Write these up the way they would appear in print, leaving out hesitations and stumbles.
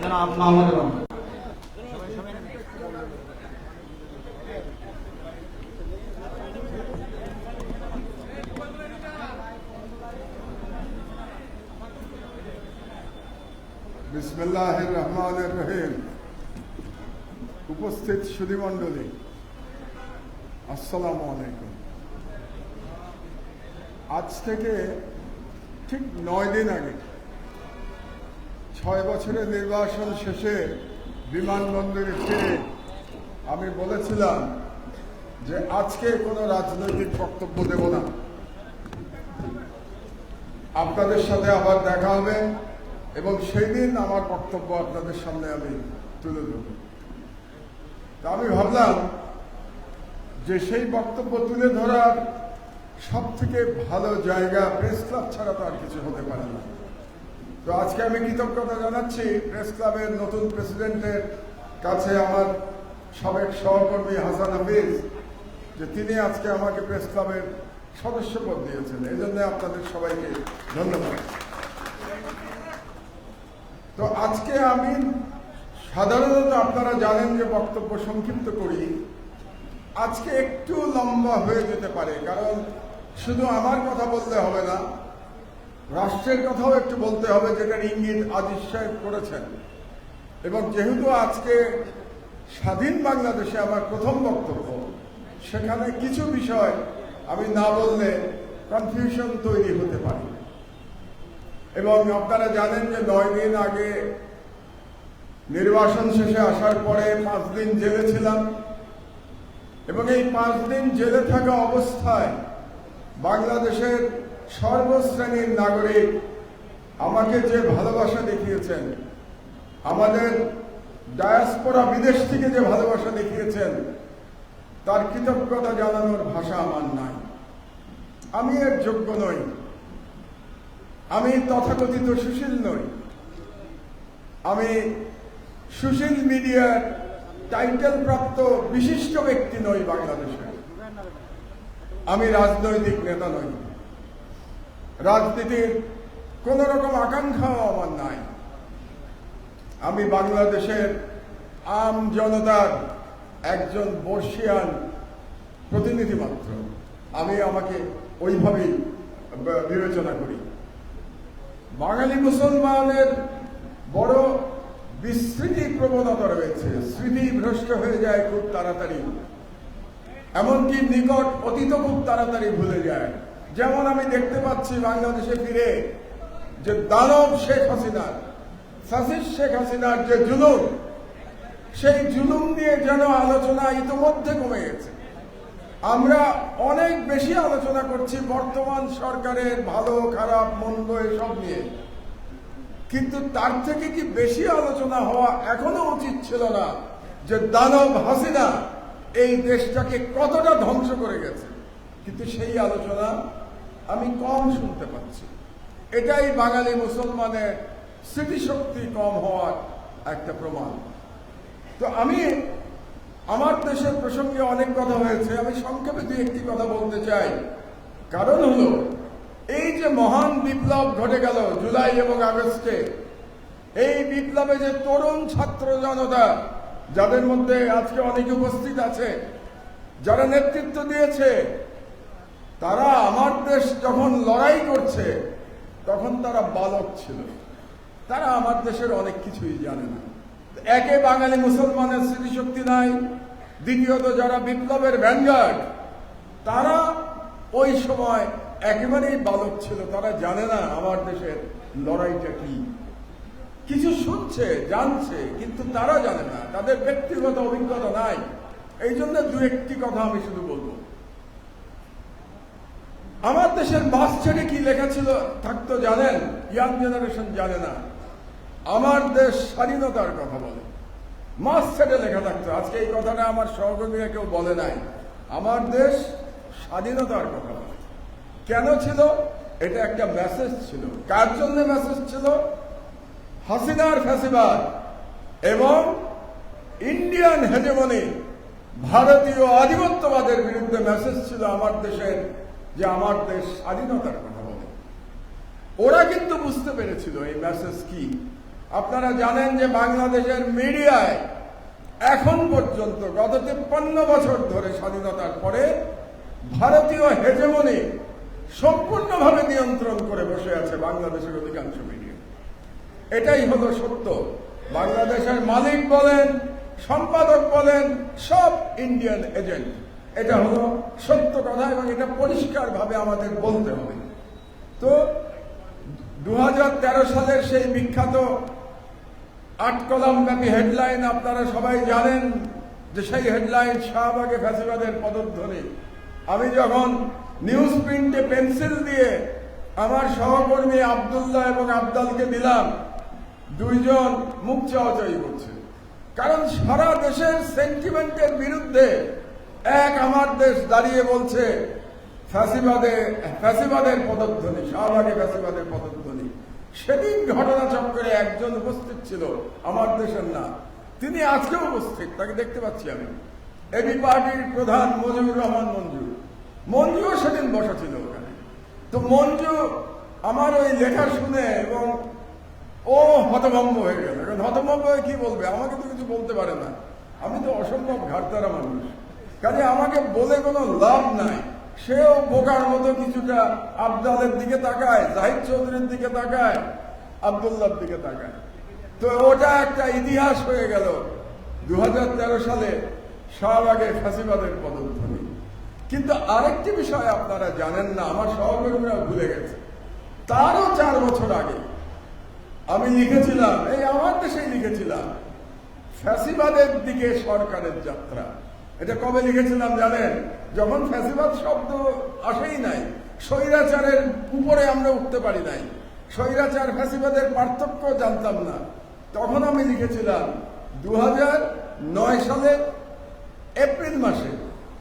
জনাব মাহমুদ রহমান। বিসমিল্লাহির রহমানির রহিম। উপস্থিত সুধীমণ্ডলী, আসসালামু আলাইকুম। আজ থেকে ঠিক 9 দিন আগে 6 বছরের নির্বাসন শেষে বিমানবন্দরে ফিরে আমি বলেছিলাম যে আজকে কোনো রাজনৈতিক বক্তব্য দেব না, আপনাদের সাথে আবার দেখা হবে এবং সেই দিন আমার বক্তব্য আপনাদের সামনে আমি তুলে দেব। তা আমি ভাবলাম যে সেই বক্তব্য তুলে ধরার সব থেকে ভালো জায়গা প্রেস ক্লাব ছাড়া তো আর কিছু হতে পারে না। তো আজকে আমি কৃতজ্ঞতা জানাচ্ছি প্রেস ক্লাবের নতুন প্রেসিডেন্টের কাছে, আমার সাবেক সহকর্মী হাসান হাফিজ, যে তিনি আজকে আমাকে প্রেস ক্লাবের সদস্যপদ দিয়েছেন। এই জন্য আপনাদের সবাইকে ধন্যবাদ। তো আজকে আমি সাধারণত আপনারা জানেন যে বক্তব্য সংক্ষিপ্ত করি, আজকে একটু লম্বা হয়ে যেতে পারে, কারণ শুধু আমার কথা বলতে হবে না, রাষ্ট্রের কথাও একটু বলতে হবে, যেটার ইঙ্গিত আজিজ সাহেব করেছেন। এবং যেহেতু আজকে স্বাধীন বাংলাদেশে আমার প্রথম বক্তব্য, সেখানে কিছু বিষয় আমি না বললে কনফিউশন তৈরি হতে পারে। এবং আপনারা জানেন যে 9 দিন আগে নির্বাসন শেষে আসার পরে 5 দিন জেলে ছিলাম এবং এই 5 দিন জেলে থাকা অবস্থায় বাংলাদেশের সর্বশ্রেণীর নাগরিক আমাকে যে ভালোবাসা দেখিয়েছেন, আমাদের ডায়াসপোরা বিদেশ থেকে যে ভালোবাসা দেখিয়েছেন, তার কৃতজ্ঞতা জানানোর ভাষা আমার নাই। আমি এর যোগ্য নই, আমি তথাকথিত সুশীল নই, আমি সুশীল মিডিয়ার টাইটেল প্রাপ্ত বিশিষ্ট ব্যক্তি নই বাংলাদেশে, আমি রাজনৈতিক নেতা নই, রাজনীতির কোন রকম আকাঙ্ক্ষাও আমার নাই। আমি বাংলাদেশের আম জনতার একজন বর্ষিয়ান প্রতিনিধি মাত্র। আমি আমাকে ওইভাবেই বিবেচনা করি। বাঙালি মুসলমানের বড় বিস্মৃতি প্রবণতা রয়েছে, স্মৃতি ভ্রষ্ট হয়ে যায় খুব তাড়াতাড়ি, এমনকি নিকট অতীত খুব তাড়াতাড়ি ভুলে যায়। যেমন আমি দেখতে পাচ্ছি বাংলাদেশে ফিরে যে দানব শেখ হাসিনার, ফ্যাসিস্ট শেখ হাসিনার যে জুলুম, সেই জুলুম নিয়ে যেন আলোচনা ইতিমধ্যে কমে গেছে। আমরা অনেক বেশি আলোচনা করছি বর্তমান সরকারের ভালো খারাপ মন্দ এসব নিয়ে, কিন্তু তার থেকে কি বেশি আলোচনা হওয়া এখনো উচিত ছিল না যে দানব হাসিনা এই দেশটাকে কতটা ধ্বংস করে গেছে? কিন্তু সেই আলোচনা আমি কম শুনতে পাচ্ছি। এটাই বাঙালি মুসলমানের স্মৃতিশক্তি কম হওয়ার একটা প্রমাণ। তো আমি আমার দেশের প্রসঙ্গে অনেক কথা হয়েছে, আমি সংক্ষেপে 2-1টি কথা বলতে চাই। কারণ হলো এই যে মহান বিপ্লব ঘটে গেল জুলাই এবং আগস্টে, এই বিপ্লবে যে তরুণ ছাত্র জনতা, যাদের মধ্যে আজকে অনেকে উপস্থিত আছে, যারা নেতৃত্ব দিয়েছে, তারা আমার দেশ যখন লড়াই করছে তখন তারা বালক ছিল, তারা আমার দেশের অনেক কিছুই জানে না। একে বাঙালি মুসলমানের স্মৃতিশক্তি নাই, দ্বিতীয়ত যারা বিপ্লবের ভ্যানগার্ড, তারা ওই সময় একেবারেই বালক ছিল, তারা জানে না আমার দেশের লড়াইটা কি। কিছু শুনছে জানছে, কিন্তু তারা জানে না, তাদের ব্যক্তিগত অভিজ্ঞতা নাই। এই জন্য 2-1টি কথা আমি শুধু বলবো। আমার দেশের বাস ছেড়ে কি লেখা ছিল থাকতো জানেন? ইয়াং জেনারেশন জানে না। আমার দেশ স্বাধীনতার কথা বলে, মাস ছেড়ে লেখা থাকতো। আজকে এই কথাটা আমার সহকর্মীরা কেউ বলে নাই। আমার দেশ স্বাধীনতার কথা বলে। কেন ছিল? এটা একটা মেসেজ ছিল। কার জন্য মেসেজ ছিল? হাসিনার ফ্যাসিবাদ এবং ইন্ডিয়ান হেজেমনি, ভারতীয় আধিপত্যবাদের বিরুদ্ধে মেসেজ ছিল আমার দেশের, যে আমার দেশ স্বাধীনতার কথা বলে। ওরা কিন্তু বুঝতে পেরেছিল এই মেসেজ কি। আপনারা জানেন যে বাংলাদেশের মিডিয়ায় এখন পর্যন্ত গত 53 বছর ধরে স্বাধীনতার পরে ভারতীয় হেজেমনি সম্পূর্ণভাবে নিয়ন্ত্রণ করে বসে আছে বাংলাদেশের অধিকাংশ মিডিয়া। এটাই হলো সত্য। বাংলাদেশের মালিক বলেন, সম্পাদক বলেন, সব ইন্ডিয়ান এজেন্ট। এটা হলো সত্য কথা এবং এটা পরিষ্কারভাবে আমাদের বলতে হবে। তো 2013 সালের সেই বিখ্যাত 8 কলাম ব্যাপী হেডলাইন আপনারা সবাই জানেন যে সেই হেডলাইন শাহবাগে ফ্যাসিবাদের পদধ্বনি। আমি যখন নিউজ প্রিন্টে পেন্সিল দিয়ে আমার সহকর্মী আব্দুল্লাহ এবং আবদালকে দিলাম, দুইজন মুখ চাওয়াচাই করছে, কারণ সারা দেশের সেন্টিমেন্টের বিরুদ্ধে আমার দেশ দাঁড়িয়ে বলছে ফ্যাসিবাদের পদধ্বনি, শাহবাগে ফ্যাসিবাদের পদধ্বনি। সেদিন ঘটনাচক্রে একজন উপস্থিত ছিল, আমার দেশের না, তিনি আজকেও উপস্থিত, তাকে দেখতে পাচ্ছি আমি, এবি পার্টির প্রধান মজিবুর রহমান মঞ্জুও সেদিন বসা ছিল ওখানে। তো মঞ্জু আমার ওই লেখা শুনে এবং ও হতভম্ব হয়ে গেল। এখন হতভম্ব হয়ে কি বলবে, আমাকে তো কিছু বলতে পারে না, আমি তো অসম্ভব ঘাটতারা মানুষ, কাজে আমাকে বলে কোনো লাভ নাই। সেও বোকার মতো কিছুটা আবদালের দিকে তাকায়, জাহিদ চৌধুরীর দিকে তাকায়, আব্দুল্লাহর দিকে তাকায়। তো ওটা একটা ইতিহাস হয়ে গেল 2013 সালে শাহবাগে ফ্যাসিবাদের পদধ্বনি। কিন্তু আরেকটি বিষয় আপনারা জানেন না, আমার সহকর্মীরা ভুলে গেছে, তারও 4 বছর আগে আমি লিখেছিলাম, এই আমার দেশেই লিখেছিলাম, ফ্যাসিবাদের দিকে সরকারের যাত্রা। এটা কবে লিখেছিলাম জানেন? যখন ফ্যাসিবাদ শব্দ আসেই নাই, স্বৈরাচারের উপরে আমরা উঠতে পারি নাই, স্বৈরাচার ফ্যাসিবাদের পার্থক্য জানতাম না, তখন আমি লিখেছিলাম 2009 সালের এপ্রিল মাসে।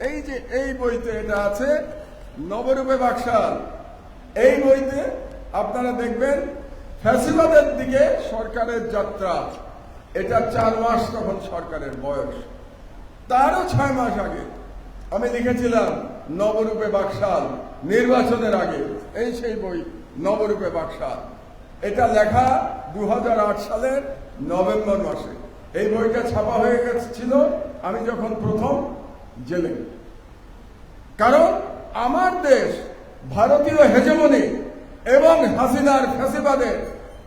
এই যে এই বইতে এটা আছে, নবরূপে বাকশাল, এই বইতে আপনারা দেখবেন ফ্যাসিবাদের দিকে সরকারের যাত্রা। এটা 4 মাস তখন সরকারের বয়স। তারও 6 মাস আগে আমি লিখেছিলাম নবরূপে বাকশাল, নির্বাচনের আগে। এই সেই বই নবরূপে বাকশাল, এটা লেখা 2008 সালের নভেম্বর মাসে। এই বইটা ছাপা হয়ে গেছিল আমি যখন প্রথম জেলে। কারণ আমার দেশ ভারতীয় হেজেমনি এবং হাসিনার ফ্যাসিবাদের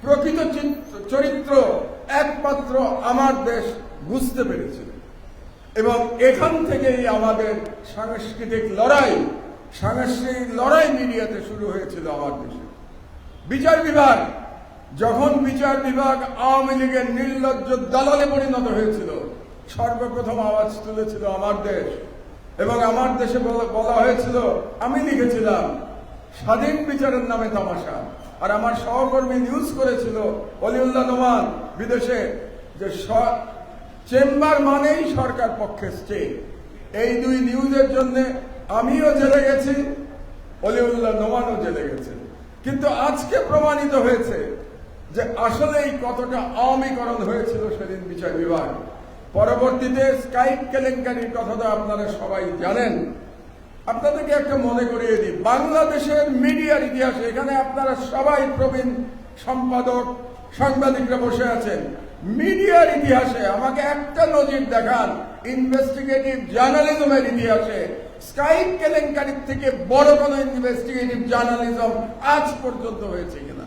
প্রকৃত চরিত্র একমাত্র আমার দেশ বুঝতে পেরেছিল এবং এখান থেকেই আমাদের সাংস্কৃতিক লড়াই মিডিয়াতে শুরু হয়েছিল আমার দেশে। বিচার বিভাগ, যখন বিচার বিভাগ আওয়ামী লীগের নির্লজ্জ দালালে পরিণত হয়েছিল, সর্বপ্রথম আওয়াজ তুলেছিল আমার দেশ এবং আমার দেশে বলা হয়েছিল, আমি লিখেছিলাম স্বাধীন বিচারের নামে তামাশা। আর আমার সহকর্মী নিউজ করেছিল অলিউল্লাহ নোমান বিদেশে, যে চেম্বার মানেই সরকার পক্ষে স্টে। এই 2 নিউজের জন্য আমিও জেলে গেছি, অলিউল্লাহ নোমানও জেলে গেছে। কিন্তু আজকে প্রমাণিত হয়েছে যে আসলেই কতটা আওয়ামীকরণ হয়েছিল সেদিন বিচার বিভাগ। পরবর্তীতে স্কাইপ কেলেঙ্কারির কথা তো আপনারা সবাই জানেন। আপনাদেরকে একটা মনে করিয়ে দিই, বাংলাদেশের মিডিয়ার ইতিহাসে, এখানে আপনারা সবাই প্রবীণ সম্পাদক, সাংবাদিকরা বসে আছেন, মিডিয়ার ইতিহাসে আমাকে একটা নজির দেখান ইনভেস্টিগেটিভ জার্নালিজমের ইতিহাসে স্কাইপ কেলেঙ্কারির থেকে বড় কোন ইনভেস্টিগেটিভ জার্নালিজম আজ পর্যন্ত হয়েছে কিনা।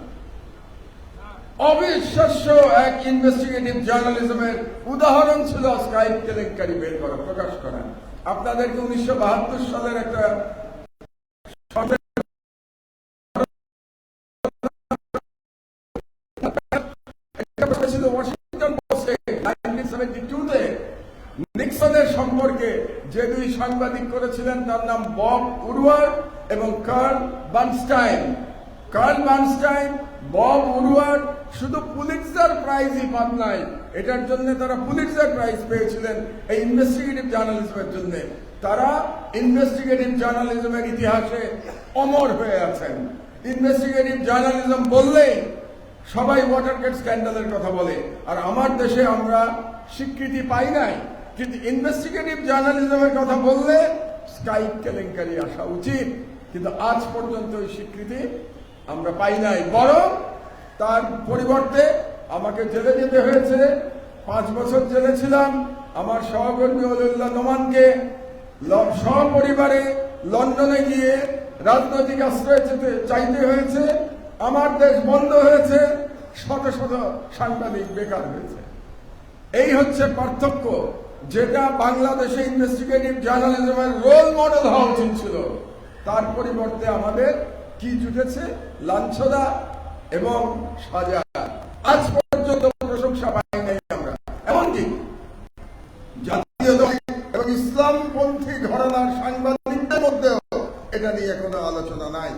অবিশ্বাস্য এক ইনভেস্টিগেটিভ জার্নালিজমের উদাহরণ ছিল স্কাইপ কেলেঙ্কারি বের করা, প্রকাশ করা। আপনাদেরকে 1972 সালের একটা ওয়াশিংটন পোস্টে 1972-তে নিক্সনের সম্পর্কে যে 2 সাংবাদিক করেছিলেন, তার নাম বব উডওয়ার্ড এবং কার্ল বার্নস্টাইন। বব উডওয়ার্ড শুধু পুলিৎজার প্রাইজই পান নাই, এটার জন্য তারা পুলিৎজার প্রাইজ পেয়েছিলেন এই ইনভেস্টিগেটিভ জার্নালিজমের জন্য। তারা ইনভেস্টিগেটিভ জার্নালিজমের ইতিহাসে অমর হয়ে আছেন। ইনভেস্টিগেটিভ জার্নালিজম বললেই সবাই ওয়াটারগেট স্ক্যান্ডালের কথা বলে, আর আমার দেশে আমরা স্বীকৃতি পাই নাই। কিন্তু ইনভেস্টিগেটিভ জার্নালিজমের কথা বললে স্কাইপ কেলেঙ্কারি আসা উচিত, কিন্তু আজ পর্যন্ত ওই স্বীকৃতি আমরা পাই নাই। বরং তার পরিবর্তে আমাকে জেলে যেতে হয়েছে। 5 বছর জেলে ছিলাম। আমার সহকর্মী অলিউল্লাহ নোমানকে সপরিবারে লন্ডনে গিয়ে রাজনৈতিক আশ্রয় চাইতে হয়েছে। আমার দেশ বন্ধ হয়েছে, শত শত সাংবাদিক বেকার হয়েছে। এই হচ্ছে পার্থক্য, যেটা বাংলাদেশে ইনভেস্টিগেটিভ জার্নালিজমের রোল মডেল হওয়া উচিত ছিল। তার পরিবর্তে আমাদের কি জুটেছে? লাঞ্ছনা এবং সাজা। আজ পর্যন্ত প্রশংসা পাই নাই আমরা। এমনকি জাতীয় এবং ইসলামপন্থী ঘরানার সাংবাদিকদের মধ্যেও এটা নিয়ে কোনো আলোচনা নাই,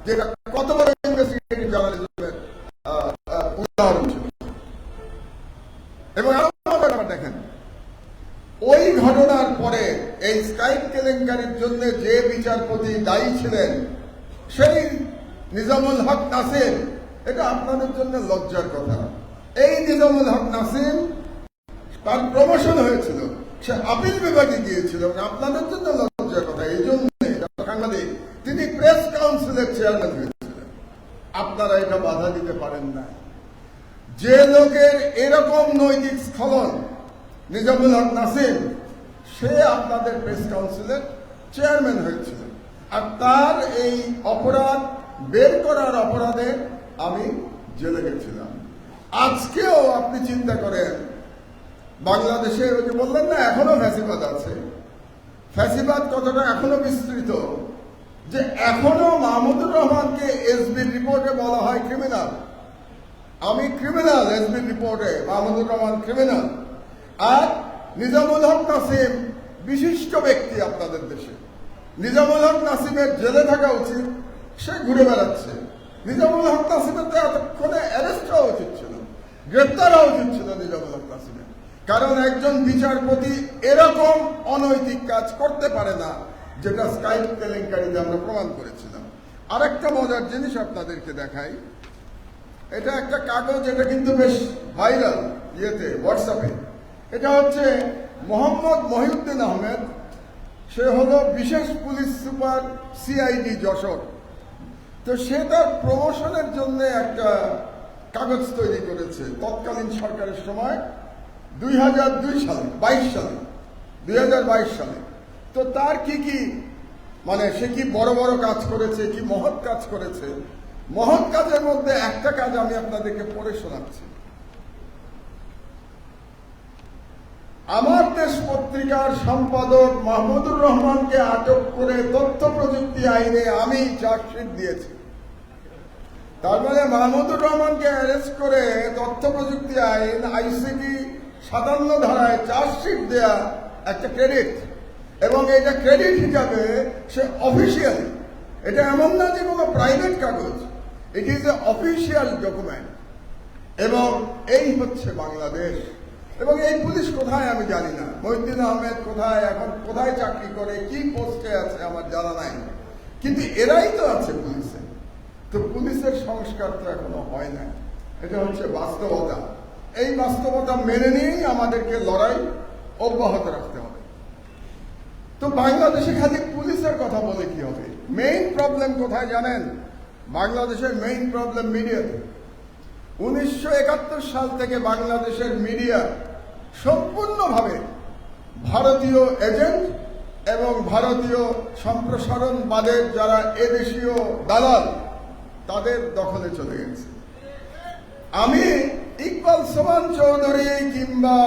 যেটা কত বড় ইনভেস্টিগেটিভ জার্নালিজমের উদাহরণ ছিল। এবং দেখেন, ওই ঘটনার পরে এই স্কাইপ কেলেঙ্কারির জন্য যে বিচারপতি দায়ী ছিলেন সেই নিজামুল হক নাসিম, এটা আপনাদের জন্য লজ্জার কথা। এই নিজামুল হক নাসিম, তার প্রমোশন হয়েছিল, সে আপিল বিভাগে গিয়েছিল। আপনাদের জন্য লজ্জার কথা। এই জন্য সাংবাদিক, তিনি প্রেস কাউন্সিলের চেয়ারম্যান হয়েছিলেন। আপনারা এটা বাধা দিতে পারেন না। যে লোকের এরকম নৈতিক স্খলন, নিজামুল হক নাসিম, সে আপনাদের প্রেস কাউন্সিলের চেয়ারম্যান হয়েছিল। আর তার এই অপরাধ বের করার অপরাধে আমি জেলে গেছিলাম। আজকেও আপনি চিন্তা করেন, বাংলাদেশে ওই যে বললেন না এখনো ফ্যাসিবাদ আছে, ফ্যাসিবাদ কতটা এখনো বিস্তৃত, যে এখনো মাহমুদুর রহমানকে এসবির রিপোর্টে বলা হয় ক্রিমিনাল। আমি ক্রিমিনাল, এসবির রিপোর্টে মাহমুদুর রহমান ক্রিমিনাল। আর নিজামুল হক নাসিম বিশিষ্ট ব্যক্তি আপনাদের দেশে। নিজামুল হক নাসিমের জেলে থাকা উচিত, সে ঘুরে বেড়াচ্ছে। নিজামুল হক নাসিমের তো এতক্ষণে অ্যারেস্ট হওয়া উচিত ছিল, গ্রেপ্তার হওয়া উচিত ছিল নিজামুল হক নাসিমের। কারণ একজন বিচারপতি এরকম অনৈতিক কাজ করতে পারে না, যেটা স্কাইপ কেলেঙ্কারিতে আমরা প্রমাণ করেছিলাম। আরেকটা মজার জিনিস আপনাদেরকে দেখাই। এটা একটা কাগজ, এটা কিন্তু বেশ ভাইরাল ইয়েতে, হোয়াটসঅ্যাপে। এটা হচ্ছে মোহাম্মদ মহিউদ্দিন আহমেদ, সে হলো বিশেষ পুলিশ সুপার সিআইডি যশোর। তো সে তার প্রমোশনের জন্য একটা কাগজ তৈরি করেছে তৎকালীন সরকারের সময় 2022 সালে। তো তার কি কি মানে সে কি বড় বড় কাজ করেছে, কি মহৎ কাজ করেছে। মহৎ কাজের মধ্যে একটা কাজ আমি আপনাদেরকে পড়ে শোনাচ্ছি। আমার দেশ পত্রিকার সম্পাদক মাহমুদুর রহমানকে আটক করে তথ্য প্রযুক্তি আইনে আমি চার্জশিট দিয়েছি। তার মানে মাহমুদুর রহমানকে অ্যারেস্ট করে তথ্য প্রযুক্তি আইন আইসিটি 57 ধারায় চার্জশিট দেয়া একটা ক্রেডিট, এবং এটা ক্রেডিট হিসাবে সে অফিসিয়াল। এটা এমন না যে কোনো প্রাইভেট কাগজ, it is a official document. এবং এই হচ্ছে বাংলাদেশ। এবং এই পুলিশ কোথায় আমি জানি না, মহিউদ্দিন আহমেদ কোথায়, এখন কোথায় চাকরি করে, কি পোস্টে আছে আমার জানা নাই, কিন্তু এরাই তো আছে পুলিশে। তো পুলিশের সংস্কার তো এখনো হয় না। এটা হচ্ছে বাস্তবতা। এই বাস্তবতা মেনে নিয়েই আমাদেরকে লড়াই অব্যাহত রাখতে হবে। তো বাংলাদেশে খালি পুলিশের কথা বলে কি হবে? মেইন প্রবলেম কোথায় জানেন? বাংলাদেশের মেইন প্রবলেম মিডিয়াতে। 1971 সাল থেকে বাংলাদেশের মিডিয়া সম্পূর্ণভাবে ভারতীয় এজেন্ট এবং ভারতীয় সম্প্রসারণবাদের যারা এদেশীয় দালাল, তাদের দখলে চলে গেছে। আমি ইকবাল সোমান চৌধুরী কিংবা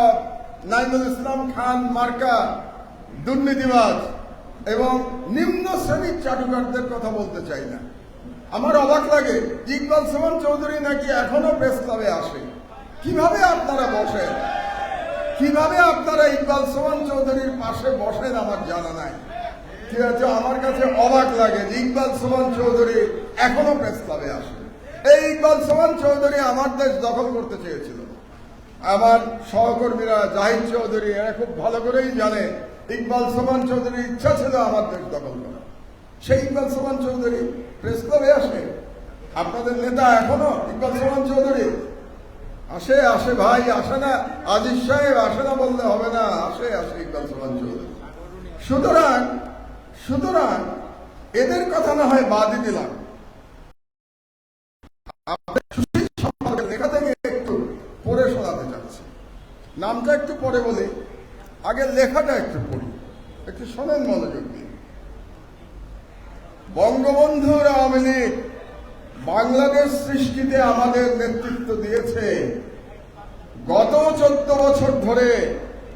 নাইমুল ইসলাম খান মার্কা দুর্নীতিবাজ এবং নিম্ন শ্রেণীর চাটুকারদের কথা বলতে চাই না। আমার অবাক লাগে, ইকবাল সোমান চৌধুরী নাকি এখনো প্রেস ক্লাবে আসে। কিভাবে আপনারা বসেন? কিভাবে আপনারা ইকবাল সোমান চৌধুরীর পাশে বসেন আমার জানা নাই। ঠিক আছে, আমার কাছে অবাক লাগে যে ইকবাল সোমান চৌধুরী এখনো প্রেস ক্লাবে আসে। এই ইকবাল সোমান চৌধুরী আমার দেশ দখল করতে চেয়েছিল। আমার সহকর্মীরা জাহিদ চৌধুরী এরা খুব ভালো করেই জানে ইকবাল সোমান চৌধুরীর ইচ্ছা ছিল আমার দেশ দখল করা। সেই ইকবাল সোমান চৌধুরী প্রেস ক্লাবে আসে। আপনাদের নেতা এখনো ইকবাল সোমান চৌধুরী আসে? আসে ভাই, আসে না? আজিজ সাহেব আসে না বললে হবে না, আসে ইকবাল সোমান চৌধুরী। সুতরাং এদের কথা না হয় বাদই দিলাম। লেখা থেকে একটু নামটা একটু পরে বলি, আগে লেখাটা একটু পড়ি, একটু শোনেন মনোযোগ দিয়ে। বঙ্গবন্ধুর আওয়ামী লীগ বাংলাদেশ সৃষ্টিতে আমাদের নেতৃত্ব দিয়েছে। গত 14 বছর ধরে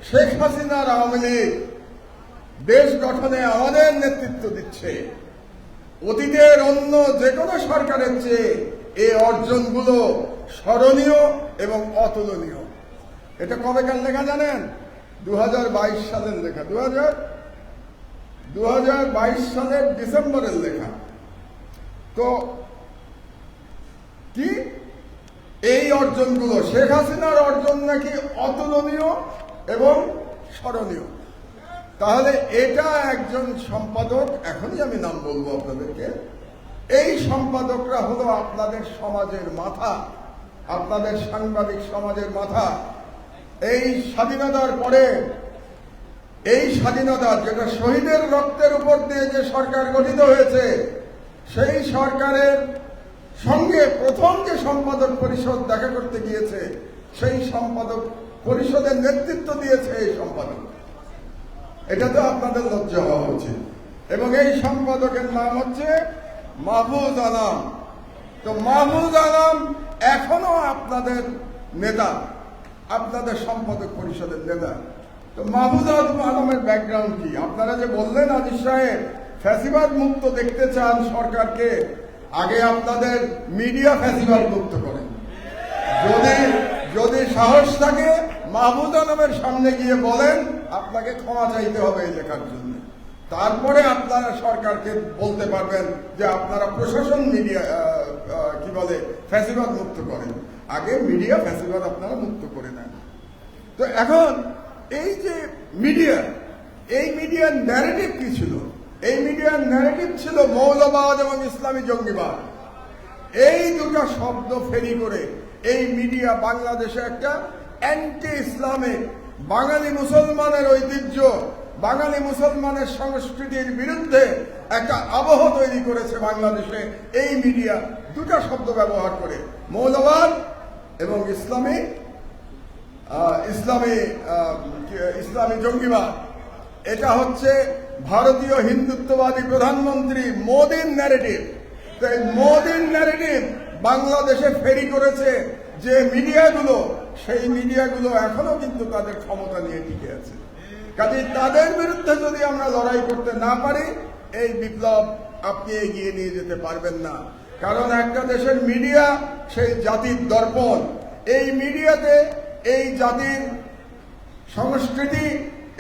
শেখ হাসিনার আওয়ামী লীগ দেশ গঠনে আমাদের নেতৃত্ব দিচ্ছে। অতীতের অন্য যে কোনো সরকারের চেয়ে এই অর্জনগুলো স্মরণীয় এবং অতুলনীয়। এটা কবেকার লেখা জানেন? 2022 সালের লেখা, 2022 সালের ডিসেম্বরের লেখা। তো কি এই অর্জনগুলো শেখ হাসিনার অর্জন নাকি অতুলনীয় এবং স্মরণীয়? তাহলে এটা একজন সম্পাদক, এখনই আমি নাম বলবো আপনাদেরকে, এই সম্পাদকরা হলো আপনাদের সমাজের মাথা, আপনাদের সাংবাদিক সমাজের মাথা। এই স্বাধীনতার পরে, এই স্বাধীনতা যেটা শহীদের রক্তের উপর দিয়ে যে সরকার গঠিত হয়েছে, সেই সরকারের সঙ্গে প্রথম যে সম্পাদক পরিষদ দেখা করতে গিয়েছে, সেই সম্পাদক পরিষদের নেতৃত্ব দিয়েছে এই সম্পাদক। এটা তো আপনাদের লজ্জা হওয়া উচিত। এবং এই সম্পাদকের নাম হচ্ছে মাহফুজ আলম। তো মাহফুজ আলম এখনো আপনাদের নেতা, আপনাদের সম্পাদক পরিষদের নেতা। তো মাহফুজ আলমের ব্যাকগ্রাউন্ড কি? আপনারা যে বললেন আজিজ সাহেব ফ্যাসিবাদ মুক্ত দেখতে চান সরকারকে, আগে আপনাদের মিডিয়া ফ্যাসিবাদ মুক্ত করেন। যদি সাহস থাকে মাহফুজ আলমের সামনে গিয়ে বলেন আপনাকে ক্ষমা চাইতে হবে এই লেখার জন্য, তারপরে আপনারা সরকারকে বলতে পারবেন যে আপনারা প্রশাসন মিডিয়া কি বলে ফ্যাসিবাদ মুক্ত করেন। আগে মিডিয়া ফ্যাসিবাদ আপনারা মুক্ত করে নেন। তো এখন এই যে মিডিয়া, এই মিডিয়ার ন্যারেটিভ কি ছিল? এই মিডিয়ার ন্যারেটিভ ছিল মৌলবাদ এবং ইসলামী জঙ্গিবাদ। এই দুটো শব্দ ফেরি করে এই মিডিয়া বাংলাদেশে একটা অ্যান্টি ইসলামিক, বাঙালি মুসলমানের ঐতিহ্য, বাঙালি মুসলমানের সংস্কৃতির বিরুদ্ধে একটা আবহ তৈরি করেছে বাংলাদেশে। এই মিডিয়া দুটো শব্দ ব্যবহার করে, মৌলবাদ এবং ইসলামী জঙ্গিবাদ। এটা হচ্ছে ভারতীয় হিন্দুত্ববাদী প্রধানমন্ত্রী মোদির ন্যারেটিভ। তো এই মোদির ন্যারেটিভ বাংলাদেশে ফেরি করেছে যে মিডিয়াগুলো, সেই মিডিয়াগুলো এখনো কিন্তু তাদের ক্ষমতা নিয়ে টিকে আছে। কাজে তাদের বিরুদ্ধে যদি আমরা লড়াই করতে না পারি, এই বিপ্লব আপনি এগিয়ে নিয়ে যেতে পারবেন না। কারণ একটা দেশের মিডিয়া সেই জাতির দর্পণ। এই মিডিয়াতে এই জাতির সংস্কৃতি,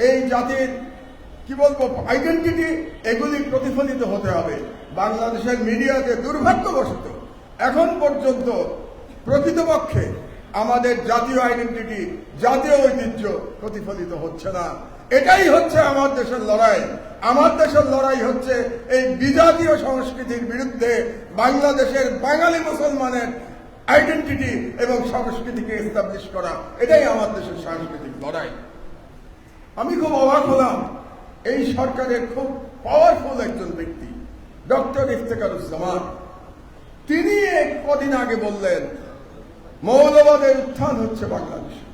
এই জাতির কি বলবো আইডেন্টিটি, এগুলি প্রতিফলিত হতে হবে। বাংলাদেশের মিডিয়াতে দুর্ভাগ্যবশত এখন পর্যন্ত প্রকৃতপক্ষে আমাদের জাতীয় আইডেন্টিটি, জাতীয় ঐতিহ্য প্রতিফলিত হচ্ছে না। এটাই হচ্ছে আমার দেশের লড়াই। আমার দেশের লড়াই হচ্ছে এই বিজাতীয় সংস্কৃতির বিরুদ্ধে বাংলাদেশের বাঙালি মুসলমানের আইডেন্টিটি এবং সংস্কৃতিকে এস্টাবলিশ করা। এটাই আমার দেশের সাংস্কৃতিক লড়াই। আমি খুব অবাক হলাম, এই সরকারের খুব পাওয়ারফুল একজন ব্যক্তি ডক্টর ইফতেখারুজ্জামান, তিনি কদিন আগে বললেন মৌলবাদের উত্থান হচ্ছে বাংলাদেশে।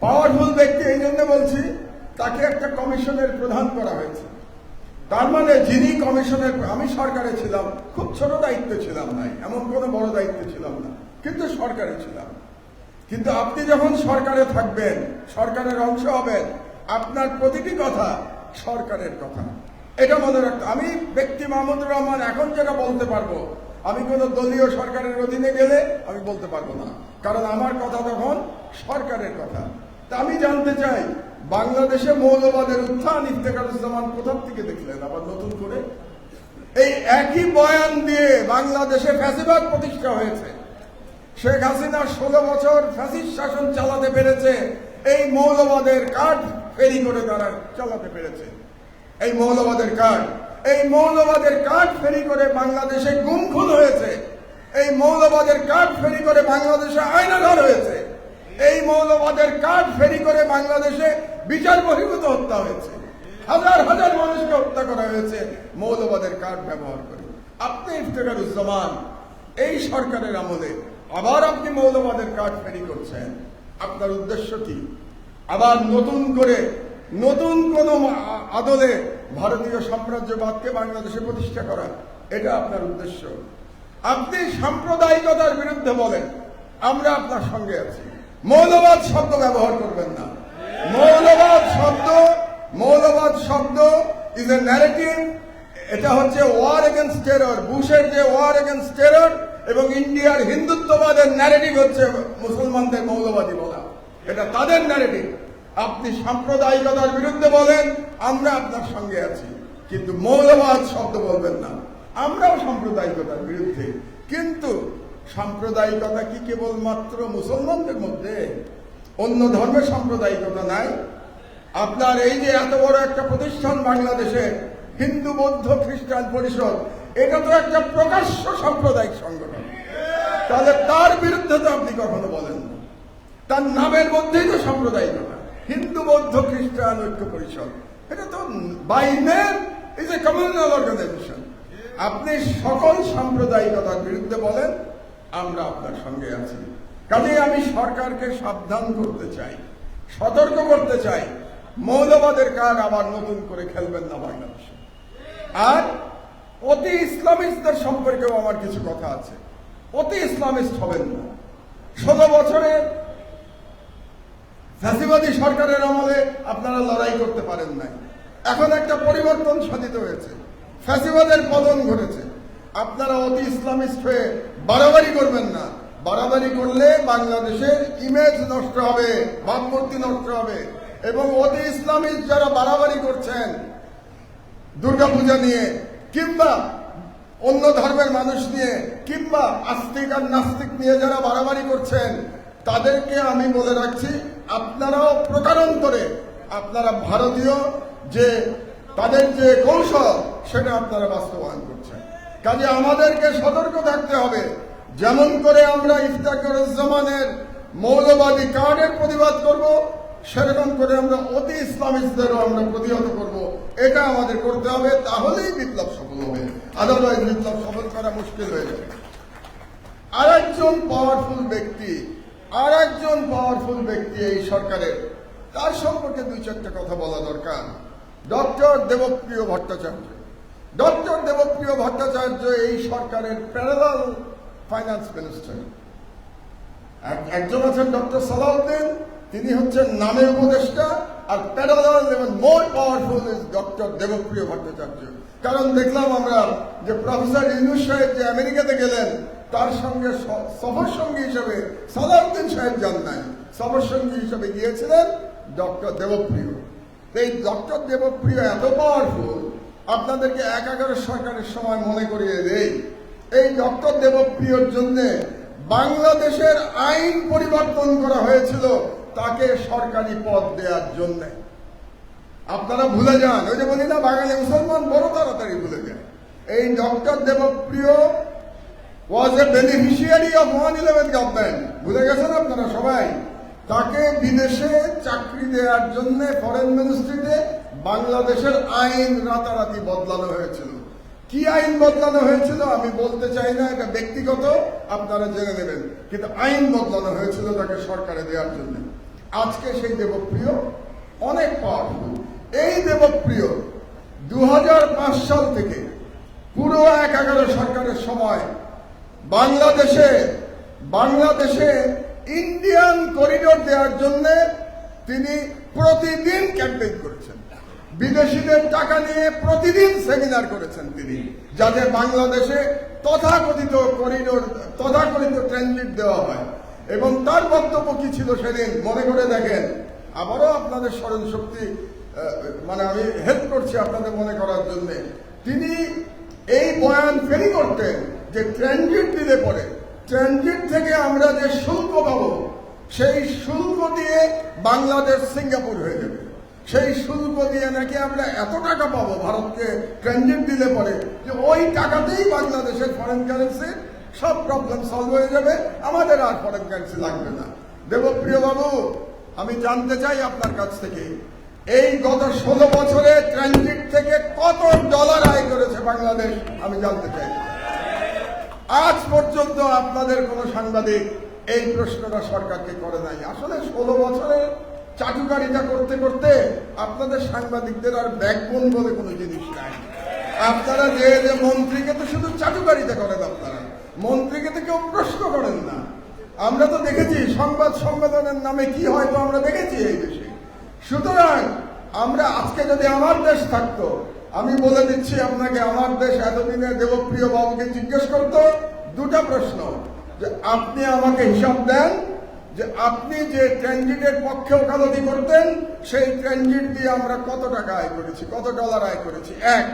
পাওয়ারফুল ব্যক্তি এই জন্য বলছি, তাকে একটা কমিশনের প্রধান করা হয়েছে। তার মানে যিনি কমিশনের, আমি সরকারে ছিলাম, খুব ছোট দায়িত্ব ছিলাম নাই, এমন কোনো বড় দায়িত্ব ছিলাম না, কিন্তু সরকারে ছিলাম। কিন্তু আপনি যখন সরকারে থাকবেন, সরকারের অংশ হবেন, আপনার প্রতিটি কথা সরকারের কথা, এটা মনে রাখতে। আমি ব্যক্তি মাহমুদুর রহমান এখন যেটা বলতে পারবো, আমি কোন দলীয় সরকারের অধীনে গেলে আমি বলতে পারবো না, কারণ আমার কথা তখন সরকারের কথা। তা আমি জানতে চাই, বাংলাদেশে মৌলবাদের উত্থান ইফতেখারুজ্জামান কোথা থেকে দেখলেন আবার নতুন করে? এই একই বয়ান দিয়ে বাংলাদেশে ফ্যাসিবাদ প্রতিষ্ঠা হয়েছে। শেখ হাসিনা 16 বছর ফ্যাসিস্ট শাসন চালাতে পেরেছে, এই মৌলবাদের কার্ড ফেরি করে তারা চালাতে পেরেছে। এই মৌলবাদের কার্ড ফেরি করে বাংলাদেশে গুম খুন হয়েছে। এই মৌলবাদের কার্ড ফেরি করে বাংলাদেশে আইনাঘর হয়েছে। এই মৌলবাদের কার্ড ফেরি করে বাংলাদেশে বিচার বহির্ভূত হত্যা হয়েছে। হাজার হাজার মানুষকে হত্যা করা হয়েছে মৌলবাদের কার্ড ব্যবহার করে। আপনি ইফতেখারুজ্জামান এই সরকারের আমলে আবার আপনি মৌলবাদের কার্ড ফেরি করছেন। আপনার উদ্দেশ্য কি? আবার নতুন করে নতুন কোন আদলে ভারতীয় সাম্রাজ্যবাদকে বাংলাদেশে প্রতিষ্ঠা করা, এটা আপনার উদ্দেশ্য। আপনি সাম্প্রদায়িকতার বিরুদ্ধে বলেন, আমরা আপনার সঙ্গে আছি। মৌলবাদ শব্দ ব্যবহার করবেন না। মৌলবাদ শব্দ ইজ এ ন্যারেটিভ। এটা হচ্ছে ওয়ার এগেনস্ট টেরর, বুশের যে ওয়ার এগেনস্ট টেরর এবং ইন্ডিয়ার হিন্দুত্ববাদের ন্যারেটিভ হচ্ছে মুসলমানদের মৌলবাদী বলা। এটা তাদের ন্যারেটিভ। আপনি সাম্প্রদায়িকতার বিরুদ্ধে বলেন, আমরা আপনার সঙ্গে আছি, কিন্তু মৌলবাদ শব্দ বলবেন না। আমরাও সাম্প্রদায়িকতার বিরুদ্ধে, কিন্তু সাম্প্রদায়িকতা কি কেবলমাত্র মুসলমানদের মধ্যে? অন্য ধর্মের সাম্প্রদায়িকতা নাই? আপনার এই যে এত বড় একটা প্রতিষ্ঠান বাংলাদেশে, হিন্দু বৌদ্ধ খ্রিস্টান পরিষদ, এটা তো একটা প্রকাশ্য সাম্প্রদায়িক সংগঠন। তাহলে তার বিরুদ্ধে তো আপনি কখনো বলেন না। তার নামের মধ্যেই তো সাম্প্রদায়িকতা, হিন্দু বৌদ্ধ খ্রিস্টান ঐক্য পরিষদ। এটা তো by name is a communal organization. আপনি সকল সাম্প্রদায়িকতার বিরুদ্ধে বলেন, আমরা আপনার সঙ্গে আছি। কাজেই আমি সরকারকে সাবধান করতে চাই, সতর্ক করতে চাই, মৌলবাদের কাজ আবার নতুন করে খেলবেন না বাংলাদেশে। আর অতি ইসলামিস্টদের সম্পর্কেও আমার কিছু কথা আছে। অতি ইসলামিস্ট হবেন না। 16 বছরের ফ্যাসিবাদী সরকারের আমলে আপনারা লড়াই করতে পারেন নাই। এখন একটা পরিবর্তন সাধিত হয়েছে, ফ্যাসিবাদের পতন ঘটেছে। আপনারা অতি ইসলামিস্ট হয়ে বাড়াবাড়ি করবেন না। বাড়াবাড়ি করলে বাংলাদেশের ইমেজ নষ্ট হবে, ভাবমূর্তি নষ্ট হবে। এবং অতি ইসলামিস্ট যারা বাড়াবাড়ি করছেন দুর্গাপূজা নিয়ে, কিংবা অন্য ধর্মের মানুষ নিয়ে, কিংবা আস্তিক আর নাস্তিক নিয়ে যারা বাড়াবাড়ি করছেন, তাদেরকে আমি বলে রাখছি, আপনারাও প্রকারান্তরে আপনারা ভারতীয় যে তাদের যে কৌশল, সেটা আপনারা বাস্তবায়ন করছেন। কাজে আমাদেরকে সতর্ক থাকতে হবে। যেমন করে আমরা ইফতেখারুজ্জামানের মৌলবাদী কার্ডের প্রতিবাদ করব, সেরকম করে আমরা অতি ইসলামিস্টদেরও আমরা প্রতিহত করব। এটা আমাদের করতে হবে, তাহলেই বিপ্লব সফল হবে। আদারওয়াইজ বিপ্লব সফল করা মুশকিল হয়ে যাবে। আরেকজন পাওয়ারফুল ব্যক্তি এই সরকারের, তার সম্পর্কে 2-4টা কথা বলা দরকার। ডক্টর দেবপ্রিয় ভট্টাচার্য এই সরকারের প্যারালাল ফাইন্যান্স মিনিস্টার। একজন আছেন ডক্টর সালাউদ্দিন, তিনি হচ্ছেন নামে উপদেষ্টা, আর প্যারালাল এবং more powerful is doctor Debapriya Bhattacharya. কারণ দেখলাম আমরা যে প্রফেসর ইউনূস সাহেব যে আমেরিকাতে গেলেন, তার সঙ্গে সফর সঙ্গী হিসেবে সালাউদ্দিন সাহেব যান নাই, সফর সঙ্গী হিসেবে গিয়েছিলেন ডক্টর দেবপ্রিয়। এই ডক্টর দেবপ্রিয় এত পাওয়ারফুল, আপনাদেরকে 11 সরকারের সময় মনে করিয়ে দেই, এই ডক্টর দেবপ্রিয়র জন্য বাংলাদেশের আইন পরিবর্তন করা হয়েছিল তাকে সরকারি পদ দেওয়ার জন্য। আপনারা ভুলে যান, ওই যে বলি না বাঙালি মুসলমান বড় তাড়াতাড়ি ভুলে যায়। এই doctor Debapriya was a beneficiary of 111 government, ভুলে গেছেন আপনারা সবাই। তাকে বিদেশে চাকরি দেওয়ার জন্য ফরেন মিনিস্ট্রিতে বাংলাদেশের আইন রাতারাতি বদলানো হয়েছিল। কি আইন বদলানো হয়েছিল আমি বলতে চাই না, এটা ব্যক্তিগত, আপনারা জেনে নেবেন, কিন্তু আইন বদলানো হয়েছিল তাকে সরকারে দেওয়ার জন্য। আজকে সেই দেবপ্রিয় অনেক পাওয়ারফুল। এই দেবপ্রিয় 2005 সাল থেকে পুরো 11 সরকারের সময় বাংলাদেশে ইন্ডিয়ান করিডোর দেওয়ার জন্য তিনি প্রতিদিন ক্যাম্পেইন করেছেন। বিদেশিদের টাকা নিয়ে প্রতিদিন সেমিনার করেছেন তিনি, যাতে বাংলাদেশে তথাকথিত ট্রানজিট দেওয়া হয়। এবং তার বক্তব্য কি ছিল সেদিন মনে করে দেখেন। আবারও আপনাদের স্মরণ শক্তি আমি হেল্প করছি আপনাদের মনে করার জন্য। তিনি এই বয়ান ফেরি করতেন যে ট্রানজিট দিলে পরে ট্রানজিট থেকে আমরা যে শুল্ক পাবো, সেই শুল্ক দিয়ে বাংলাদেশ সিঙ্গাপুর হয়ে যাবে। সেই শুল্ক দিয়ে নাকি আমরা এত টাকা পাবো ভারতকে ট্রানজিট দিলে পরে, যে ওই টাকাতেই বাংলাদেশের ফরেন কারেন্সি সব প্রবলেম সলভ হয়ে যাবে, আমাদের আর ফরেন কারেন্সি লাগবে না। দেবপ্রিয় বাবু, আমি জানতে চাই আপনার কাছ থেকে, এই গত 16 বছরে ট্রানজিট থেকে কত ডলার আয় করেছে বাংলাদেশ, আমি জানতে চাই। আজ পর্যন্ত আপনাদের কোন সাংবাদিক এই প্রশ্নটা সরকারকে করে নাই। আসলে 16 বছরে চাটুকারিতা করতে করতে আপনাদের সাংবাদিকদের আর ব্যাকবোন বলে কোনো জিনিস নাই। আপনারা যে মন্ত্রীকে তো শুধু চাটুকারিতা করেন, আপনারা মন্ত্রীকে তো কেউ প্রশ্ন করেন না। আমরা তো দেখেছি সংবাদ সম্মেলনের নামে কি হয়, তো আমরা দেখেছি এই দেশে। সুতরাং আমরা আজকে যদি আমার দেশ থাকতো, আমি বলে দিচ্ছি আপনাকে, আমার দেশ এতদিনে দেবপ্রিয় বাবুকে জিজ্ঞেস করতো দুটা প্রশ্ন, যে আপনি আমাকে হিসাব দেন যে আপনি যে ট্রানজিটের পক্ষে ওকালতি করতেন সেই ট্রানজিট দিয়ে আমরা কত টাকা আয় করেছি, কত ডলার আয় করেছি। এক,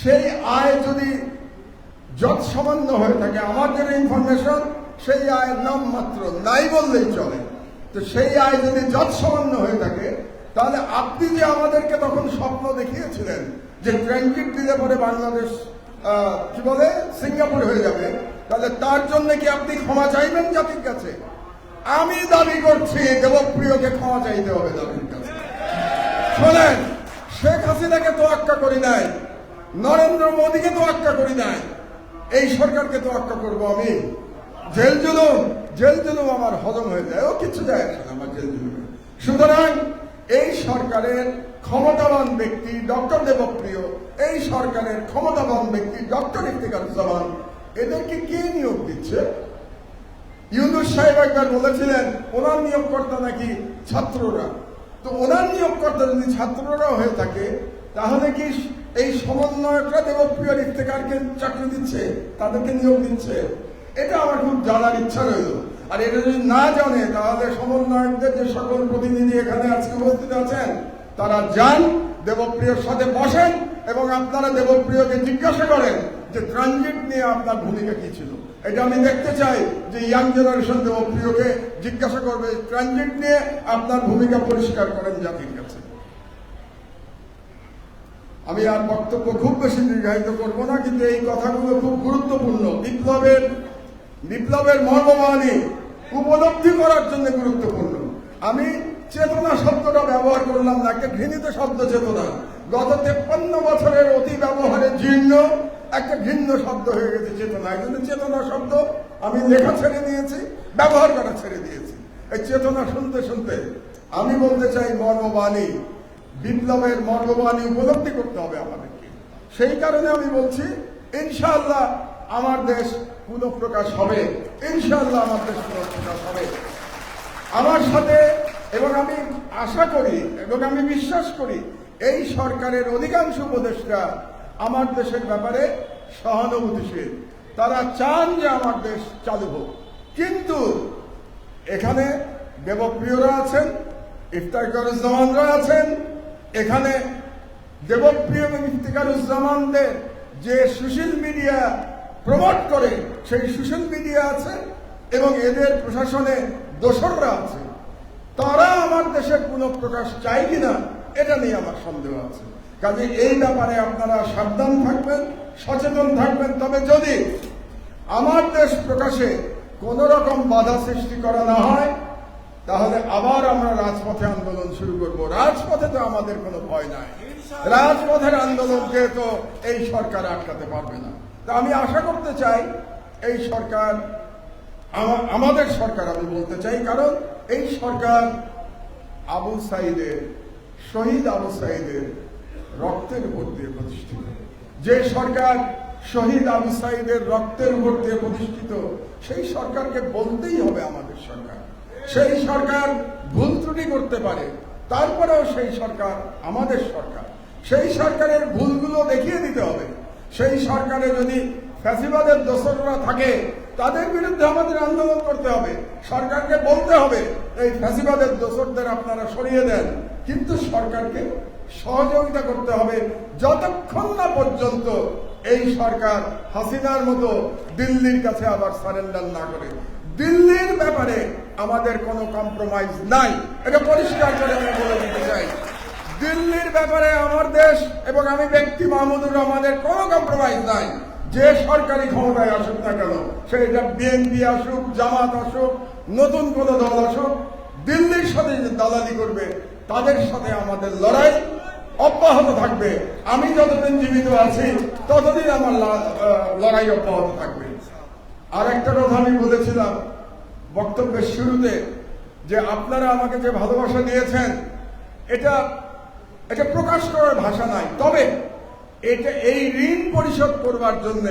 সেই আয় যদি যত সামান্য হয়ে থাকে, আমার যেটা ইনফরমেশন সেই আয়ের নাম মাত্র নাই বললেই চলে, তো সেই আয় যদি যত সামান্য হয়ে থাকে, তাহলে আপনি যে আমাদেরকে তখন স্বপ্ন দেখিয়েছিলেন যে ট্রানজিট দিলে পরে বাংলাদেশ কি বলে সিঙ্গাপুর হয়ে যাবে, তাহলে তার জন্য কি আপনি ক্ষমা চাইবেন জাতির কাছে? আমি দাবি করছি দেবপ্রিয়কে ক্ষমা চাইতে হবে জাতির কাছে। শোনেন, শেখ হাসিনাকে তোয়াক্কা করি নাই, নরেন্দ্র মোদীকে তোয়াক্কা করি নাই, এই সরকারকে তোয়াক্কা করবো আমি? জেল জুলুম আমার হজম হয়ে যায়, ও কিছু যায় আসে না আমার জেল জুলুমে। সুতরাং এই সরকারের ক্ষমতাবান ব্যক্তি ডক্টর দেবপ্রিয়, এই সরকারের ক্ষমতাবান ব্যক্তি ডক্টর ইফতিখারুজ্জামান, এদেরকে কে নিয়োগ দিচ্ছে? ইউনূস সাহেব একবার বলেছিলেন ওনার নিয়োগকর্তা নাকি ছাত্ররা। তো ওনার নিয়োগকর্তা যদি ছাত্ররা হয়ে থাকে, তাহলে কি এই সমন্বয়করা দেবপ্রিয় ইফতেখারকে চাকরি দিচ্ছে, তাদেরকে নিয়োগ দিচ্ছে? এটা আমার খুব জানার ইচ্ছা রইল। আর এটা যদি না জানে, তাহলে সমন্বয়কদের যে সকল প্রতিনিধি এখানে আজকে উপস্থিত আছেন, তারা যান দেবপ্রিয়র সাথে বসেন এবং আপনারা দেবপ্রিয়কে জিজ্ঞাসা করেন যে ট্রানজিট নিয়ে আপনার ভূমিকা কি ছিল। এটা আমি দেখতে চাই যে ইয়াং জেনারেশন দেবপ্রিয়কে জিজ্ঞাসা করবে ট্রানজিট নিয়ে আপনার ভূমিকা পরিষ্কার করেন জাতির কাছে। আমি আর বক্তব্য খুব বেশি দীর্ঘায়িত করবো না, কিন্তু এই কথাগুলো খুব গুরুত্বপূর্ণ। বিপ্লবের মর্মবাণী উপলব্ধি করার জন্য গুরুত্বপূর্ণ। আমি চেতনা শব্দটা ব্যবহার করলাম না, একটা ঘৃণিত শব্দ চেতনা। গত 53 বছরের অতি ব্যবহারে জীর্ণ একটা ঘৃণ্য শব্দ হয়ে গেছে চেতনা। এই জন্য চেতনা শব্দ আমি লেখা ছেড়ে দিয়েছি, ব্যবহার করা ছেড়ে দিয়েছি। এই চেতনা শুনতে শুনতে আমি বলতে চাই মর্মবাণী, বিপ্লবের মর্মবাণী উপলব্ধি করতে হবে আমাদেরকে। সেই কারণে আমি বলছি ইনশাআল্লাহ আমার দেশ পুনঃপ্রকাশ হবে, ইনশাআল্লাহ আমার দেশ পুনঃপ্রকাশ হবে। আমার সাথে, এবং আমি আশা করি এবং আমি বিশ্বাস করি এই সরকারের অধিকাংশ উপদেষ্টা আমার দেশের ব্যাপারে সহানুভূতিশীল। তারা চান যে আমার দেশ চালু হোক। কিন্তু এখানে দেবপ্রিয়রা আছেন, ইফতিখারুজ্জামানরা আছেন, এখানে দেবপ্রিয় এবং ইফতিখারুজ্জামানদের যে সোশ্যাল মিডিয়া প্রমোট করে সেই সোশ্যাল মিডিয়া আছে, এবং এদের প্রশাসনে দোসররা আছে। তারা আমার দেশের পুনঃপ্রকাশ চাই কিনা এটা নিয়ে আমার সন্দেহ আছে। কাজে এই ব্যাপারে আপনারা সাবধান থাকবেন, সচেতন থাকবেন। তবে যদি আমার দেশ প্রকাশে কোন রকম বাধা সৃষ্টি করা না হয়, তাহলে আবার আমরা রাজপথে আন্দোলন শুরু করব। রাজপথে তো আমাদের কোনো ভয় নাই, রাজপথের আন্দোলনকে তো এই সরকার আটকাতে পারবে না। তা আমি আশা করতে চাই এই সরকার, আমাদের সরকার আমি বলতে চাই, কারণ এই সরকার আবু সাঈদের, শহীদ আবু সাঈদের রক্তের উপর দিয়ে প্রতিষ্ঠিত। যে সরকার শহীদ আবু সাঈদের রক্তের উপর দিয়ে প্রতিষ্ঠিত, সেই সরকারকে বলতেই হবে আমাদের সরকার। সেই সরকার ভুল ত্রুটি করতে পারে, তারপরেও সেই সরকার আমাদের সরকার। সেই সরকারের ভুলগুলো দেখিয়ে দিতে হবে। সেই সরকারে যদি ফ্যাসিবাদের দোসররা থাকে, তাদের বিরুদ্ধে আমাদের আন্দোলন করতে হবে। সরকারকে বলতে হবে এই ফ্যাসিবাদের দোসরদের আপনারা সরিয়ে দেন, কিন্তু সরকারকে সহযোগিতা করতে হবে যতক্ষণ না পর্যন্ত এই সরকার হাসিনার মতো দিল্লির কাছে আবার সারেন্ডার না করে। দিল্লির ব্যাপারে আমাদের কোনো কম্প্রোমাইজ নাই, এটা পরিষ্কার করে আমি বলে দিতে চাই। দিল্লির ব্যাপারে আমার দেশ এবং আমি ব্যক্তি মাহমুদুর রহমানের কোনো কম্প্রোমাইজ নাই। যে সরকারি ক্ষমতায় আসুক না কেন, সেটা বিএনপি আসুক, জামাত আসুক, নতুন কোন দল আসুক, দিল্লির সাথে যে দালালি করবে তাদের সাথে আমাদের লড়াই অব্যাহত থাকবে। আমি যতদিন জীবিত আছি ততদিন আমার লড়াই অব্যাহত থাকবে। আর একটা কথা আমি বলেছিলাম, বক্তব্যের শুরুতে যে আপনারা আমাকে যে ভালোবাসা দিয়েছেন এটা এটা প্রকাশ করার ভাষা নাই, তবে এটা এই ঋণ পরিশোধ করবার জন্য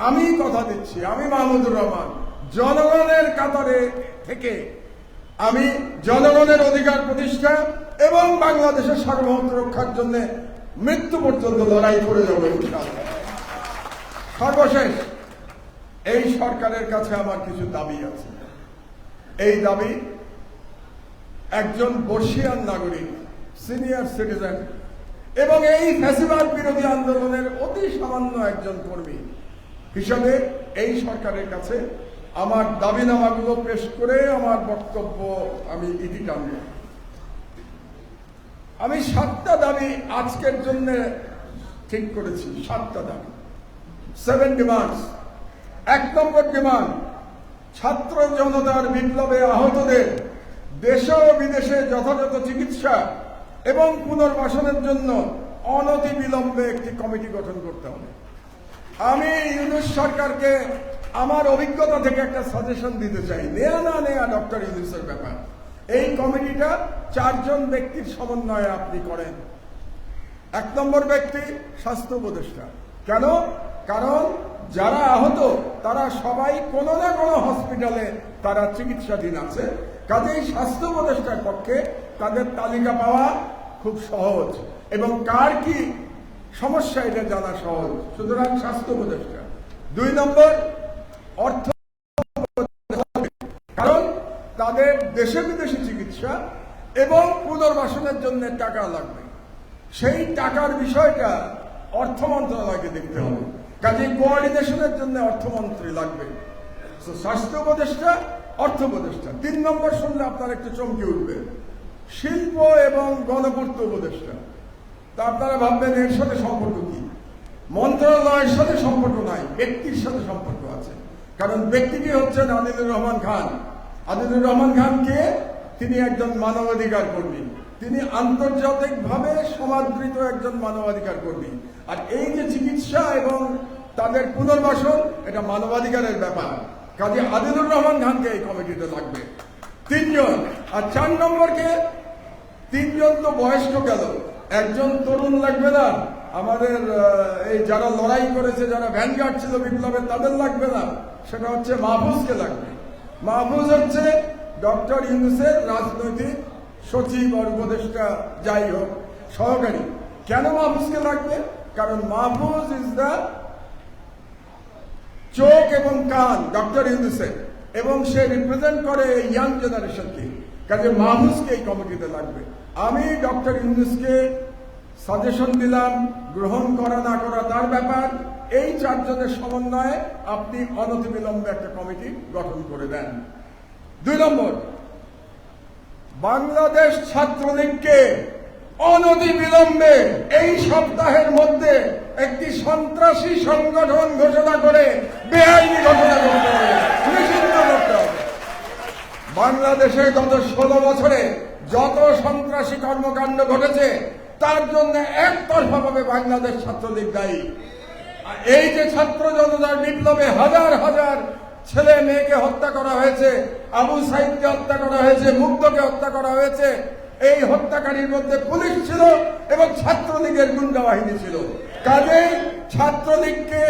আমি কথা দিচ্ছি, আমি মাহমুদুর রহমান জনগণের কাতারে থেকে আমি জনগণের অধিকার প্রতিষ্ঠা এবং বাংলাদেশের সার্বভৌমত্ব রক্ষার জন্য মৃত্যু পর্যন্ত লড়াই করে যাবো ইনশাআল্লাহ। সর্বশেষ এই সরকারের কাছে আমার কিছু দাবি আছে। এই দাবি, একজন বর্ষিয়ান নাগরিক, সিনিয়র সিটিজেন এবং এই ফ্যাসিবাদ বিরোধী আন্দোলনের অতি সামান্য একজন কর্মী হিসাবে এই সরকারের কাছে আমার দাবিনামাগুলো পেশ করে আমার বক্তব্য আমি ইতি টানব। আমি 7টা দাবি আজকের জন্য ঠিক করেছি। 7টা দাবি, 7 ডিমান্ডস। 1 নম্বর ডিমান্ড, ছাত্র জনতার বিপ্লবে আহতদের দেশে ও বিদেশে যথাযথ চিকিৎসা এবং পুনর্বাসনের জন্য অনতিবিলম্বে একটি কমিটি গঠন করতে হবে। আমি ইউনূস সরকারকে আমার অভিজ্ঞতা থেকে একটা সাজেশন দিতে চাই, নেয়া না নেয়া ডক্টর ইউনূসের ব্যাপার। এই কমিটিটা 4 জন ব্যক্তির সমন্বয়ে আপনি করেন। 1 নম্বর ব্যক্তি স্বাস্থ্য উপদেষ্টা। কেন? কারণ যারা আহত তারা সবাই কোনো না কোনো হসপিটালে তারা চিকিৎসাধীন আছে, কাজেই স্বাস্থ্য উপদেষ্টার পক্ষে তাদের তালিকা পাওয়া খুব সহজ এবং কার কি সমস্যা এটা জানা সহজ, সুতরাং স্বাস্থ্য উপদেষ্টা। 2 নম্বর অর্থ, কারণ তাদের দেশে বিদেশে চিকিৎসা এবং পুনর্বাসনের জন্য টাকা লাগবে, সেই টাকার বিষয়টা অর্থ মন্ত্রণালয়কে দেখতে হবে, কাজে কোঅর্ডিনেশনের জন্য অর্থমন্ত্রী লাগবে। স্বাস্থ্য উপদেষ্টা, অর্থ উপদেষ্টা। 3 নম্বর শুনলে আপনারা একটু চমকে উঠবে, শিল্প এবং গণপূর্ত উপদেষ্টা। তা আপনারা ভাববেন এর সাথে সম্পর্ক কি? মন্ত্রণালয়ের সাথে সম্পর্ক নাই, ব্যক্তির সাথে সম্পর্ক আছে। কারণ ব্যক্তিটি হচ্ছেন আদিলুর রহমান খান। আদিলুর রহমান খান কে? তিনি একজন মানবাধিকার কর্মী, তিনি আন্তর্জাতিকভাবে সমাদৃত একজন মানবাধিকার কর্মী। আর এই যে চিকিৎসা এবং তাদের পুনর্বাসন, এটা মানবাধিকারের ব্যাপার, কাজে আদিলুর রহমান খানকে এই কমিটিতে লাগবে। 3 জন। আর 4 নম্বরকে, 3 জন তো বয়স্ক গেল, একজন তরুণ লাগবে না? আমাদের এই যারা লড়াই করেছে, যারা ভ্যানগার্ড ছিল বিপ্লবে, তাদের লাগবে না? সেটা হচ্ছে মাহফুজকে লাগবে। মাহফুজ হচ্ছে ডক্টর ইউনূসের রাজনৈতিক সচিব আর উপদেষ্টা, যাই হোক সহকারী। কেন মাহফুজকে লাগবে? কারণ মাহফুজ ইজ দ্য চোখ এবং কান ডক্টর ইউনূসের, এবং সে রিপ্রেজেন্ট করে ইয়াং জেনারেশনকে, কাজে মাহফুজকে এই কমিটিতে লাগবে। আমি ডক্টর ইউনূসকে সাজেশন দিলাম, গ্রহণ করা না করা তার ব্যাপার। এই 4 জনের সমন্বয়ে আপনি অনতিবিলম্বে একটা কমিটি গঠন করে দেন। 2 নম্বর, বাংলাদেশ ছাত্রলীগকে অনতিবিলম্বে এই সপ্তাহের মধ্যে একটি সন্ত্রাসী সংগঠন ঘোষণা করে বেআইনি ঘোষণা করতে হবে, নিষিদ্ধ করতে হবে। বাংলাদেশে গত 16 বছরে যত সন্ত্রাসী কর্মকাণ্ড ঘটেছে তার জন্য একতরফাভাবে বাংলাদেশ ছাত্রলীগ দায়ী। এই যে ছাত্র জনতার বিপ্লবে হাজার হাজার ছেলে মেয়েকে হত্যা করা হয়েছে, আবু সাইদকে হত্যা করা হয়েছে, মুগ্ধকে হত্যা করা হয়েছে, এই হত্যাকারীর মধ্যে পুলিশ ছিল এবং ছাত্রলীগের গুন্ডা বাহিনী ছিল। কাজেই ছাত্রলীগকে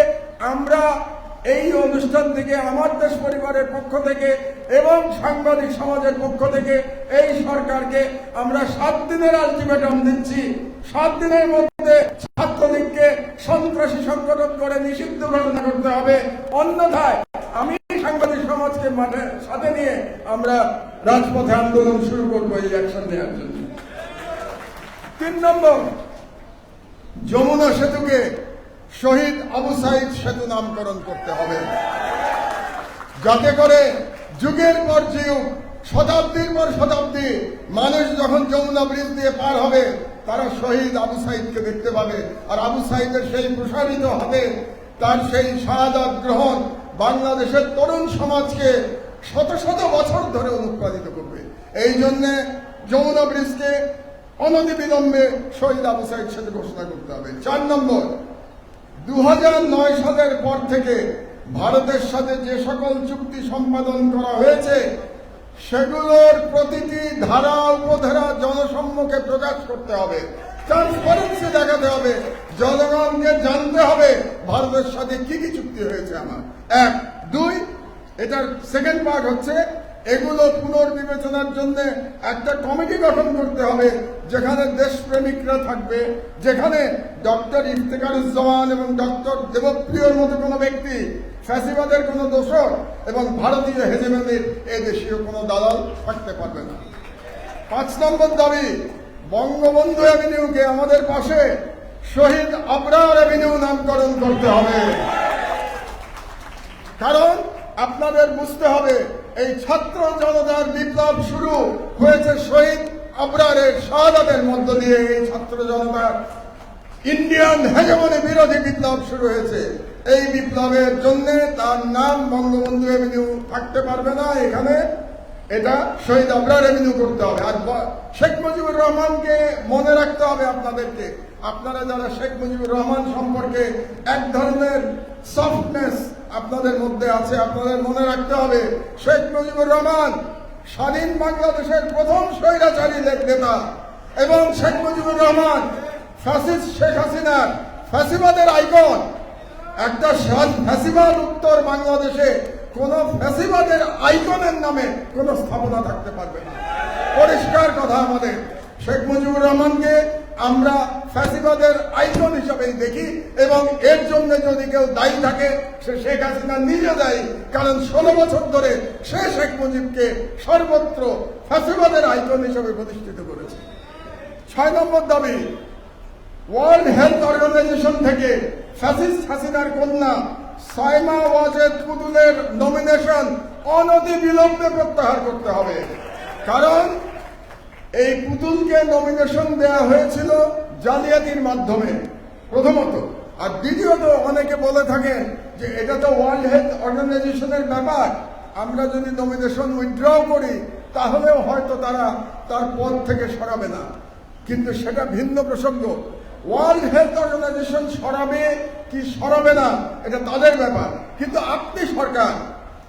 আমরা এই অনুষ্ঠান থেকে, আমার দেশ পরিবারের পক্ষ থেকে এবং সাংবাদিক সমাজের পক্ষ থেকে এই সরকারকে আমরা 7 দিনের আলটিমেটাম দিচ্ছি। 7 দিনের মধ্যে ছাত্রলীগকে সন্ত্রাসী সংগঠন করে নিষিদ্ধ ঘোষণা করতে হবে, অন্যথায় আমি সাংবাদিক সমাজকে মাঠে সাথে নিয়ে আমরা রাজপথে আন্দোলন শুরু করবো এই অ্যাকশন নেওয়ার জন্য। 3 নম্বর, যমুনা সেতুকে শহীদ আবু সাইদ সেতু নামকরণ করতে হবে, যাতে করে যুগের পর যুগ, শতাব্দীর পর শতাব্দী মানুষ যখন যমুনা ব্রিজ দিয়ে পার হবে তারা শহীদ আবু সাইদকে দেখতে পাবে। আর আবু সাইদের সেই প্রসারিত হবে, তার সেই শাহাদাত গ্রহণ বাংলাদেশের তরুণ সমাজকে শত শত বছর ধরে অনুপ্রাণিত করবে। এই জন্য যমুনা ব্রিজকে অনতিবিলম্বে শহীদ আবু সাইদ সেতু ঘোষণা করতে হবে। 4 নম্বর, 2009 সালের পর থেকে ভারতের সাথে যে সকল চুক্তি সম্পাদন করা হয়েছে সেগুলোর প্রতিটি ধারা উপধারা জনসম্মুখে প্রকাশ করতে হবে, ট্রান্সপারেন্সি দেখাতে হবে, জনগণকে জানতে হবে ভারতের সাথে কি কি চুক্তি হয়েছে আমার। এক। দুই, এটার সেকেন্ড পার্ট হচ্ছে এগুলো পুনর্বিবেচনার জন্য একটা কমিটি গঠন করতে হবে যেখানে দেশপ্রেমিকরা থাকবে, যেখানে ডক্টর ইফতেখারুজ্জামান এবং ডক্টর দেবপ্রিয়র মতো কোনো ব্যক্তি, ফ্যাসিবাদের কোনো দোষর এবং ভারতীয় হেজেমনির এ দেশীয় কোনো দালাল থাকতে পারবে না। 5 নম্বর দাবি, বঙ্গবন্ধু অ্যাভিনিউকে আমাদের পাশে শহীদ আবরার অ্যাভিনিউ নামকরণ করতে হবে। কারণ আপনাদের বুঝতে হবে এই ছাত্র জনতার বিপ্লব শুরু হয়েছে শহীদ আবরারের শাহাদাতের মধ্য দিয়ে। এই ছাত্র জনতার ইন্ডিয়ান হেজেমনি বিরোধী বিপ্লব শুরু হয়েছে। এই বিপ্লবের জন্য তার নাম বঙ্গবন্ধু অ্যাভিনিউ থাকতে পারবে না এখানে, এটা শহীদ আবরার অ্যাভিনিউ করতে হবে। আর শেখ মুজিবুর রহমানকে মনে রাখতে হবে আপনাদেরকে, আপনারা যারা শেখ মুজিবুর রহমান সম্পর্কে এক ধরনের সফটনেস আপনাদের মধ্যে আছে, আপনাদের মনে রাখতে হবে শেখ মুজিবুর রহমান স্বাধীন বাংলাদেশের প্রথম স্বৈরাচারী নেতা এবং শেখ মুজিবুর রহমান ফ্যাসিস্ট শেখ হাসিনার ফ্যাসিবাদের আইকন। একটা ফ্যাসিবাদ উত্তর বাংলাদেশে কোন ফ্যাসিবাদের আইকনের নামে কোন স্থাপনা থাকতে পারবে না। পরিষ্কার কথা আমাদের। শেখ মুজিবুর রহমানকে আমরা ফ্যাসিবাদের আইকন হিসাবেই দেখি এবং এর জন্য যদি কেউ দায়ী থাকে সে শেখ হাসিনা নিজে দায়ী, কারণ 16 বছর ধরে সে শেখ মুজিবকে সর্বত্র ফ্যাসিবাদের আইকন হিসাবে প্রতিষ্ঠিত করেছে। 6 নম্বর দাবি, ওয়ার্ল্ড হেলথ অর্গানাইজেশন থেকে ফ্যাসিস্ট হাসিনার কন্যা সাইমা ওয়াজেদ পুতুলের নমিনেশন অনতিবিলম্বে প্রত্যাহার করতে হবে। কারণ এই পুতুলকে নমিনেশন দেওয়া হয়েছিল জালিয়াতির মাধ্যমে প্রথমত, আর দ্বিতীয়ত অনেকে বলে থাকেন যে এটা তো ওয়ার্ল্ড হেলথ অর্গানাইজেশনের ব্যাপার, আমরা যদি নমিনেশন উইথড্র করি তাহলেও হয়তো তারা তার পদ থেকে সরাবে না। কিন্তু সেটা ভিন্ন প্রসঙ্গ। ওয়ার্ল্ড হেলথ অর্গানাইজেশন সরাবে কি সরাবে না এটা তাদের ব্যাপার, কিন্তু আপনি সরকার,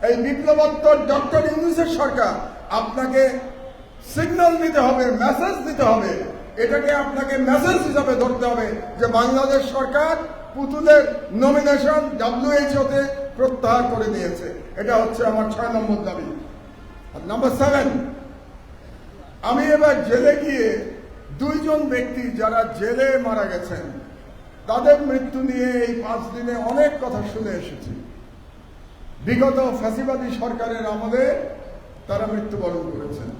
এই বিপ্লবোত্তর ডক্টর ইউনূসের সরকার, আপনাকে সিগন্যাল দিতে হবে, মেসেজ দিতে হবে। এটাকে আপনাকে মেসেজ হিসাবে ধরতে হবে যে বাংলাদেশ সরকার পুতুলের নমিনেশন WHO-তে প্রত্যাহার করে দিয়েছে। এটা হচ্ছে আমার 6 নম্বর দাবি। নাম্বার 7, আমি এবার জেলে গিয়ে 2 জন ব্যক্তি যারা জেলে মারা গেছেন তাদের মৃত্যু নিয়ে এই 5 দিনে অনেক কথা শুনে এসেছি। বিগত ফ্যাসিবাদী সরকারের আমলে তারা মৃত্যুবরণ করেছেন,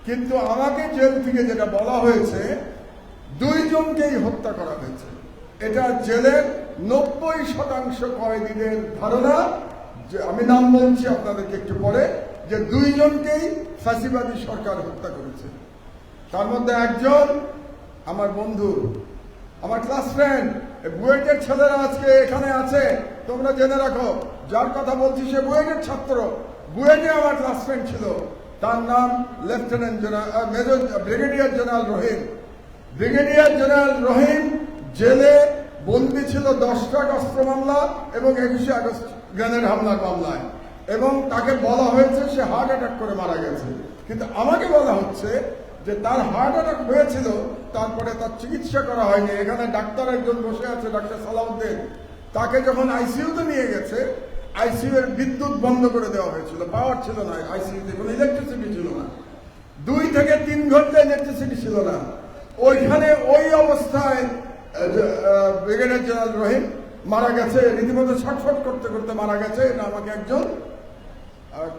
কিন্তু আমাকে জেল থেকে যেটা বলা হয়েছে 2 জনকেই হত্যা করা হয়েছে। এটা জেলের 90% কয়েদিদের ধারণা, যে আমি নাম বলছি আপনাদেরকে একটু পরে, যে 2 জনকেই ফ্যাসিবাদী সরকার হত্যা করেছে। তার মধ্যে একজন আমার বন্ধু, আমার ক্লাস ফ্রেন্ড, বুয়েটের ছেলেরা আজকে এখানে আছে, তোমরা জেনে রাখো যার কথা বলছি সে বুয়েটের ছাত্র, বুয়েটে আমার ক্লাস ফ্রেন্ড ছিল। তার নাম lieutenant general major brigadier general Rahim. Brigadier general Rahim জেলে বন্দী ছিল 10টা অস্ত্র মামলা এবং 21শে আগস্ট গ্রেনেড হামলার মামলায়, এবং তাকে বলা হয়েছে সে হার্ট অ্যাটাক করে মারা গেছে। কিন্তু আমাকে বলা হচ্ছে যে তার হার্ট অ্যাটাক হয়েছিল, তারপরে তার চিকিৎসা করা হয়নি। এখানে ডাক্তার একজন বসে আছে, ডাক্তার সালাউদ্দিন, তাকে যখন আইসিইউতে নিয়ে গেছে আইসিইউ এর বিদ্যুৎ বন্ধ করে দেওয়া হয়েছিল, পাওয়ার ছিল না আইসিইউতে, কোনো ইলেকট্রিসিটি ছিল না, 2 থেকে 3 ঘন্টা ইলেকট্রিসিটি ছিল না। ওইখানে ওই অবস্থায় ব্রিগেডিয়ার জেনারেল রহিম মারা গেছে, রীতিমতো ছটফট করতে করতে মারা গেছে। এটা আমাকে একজন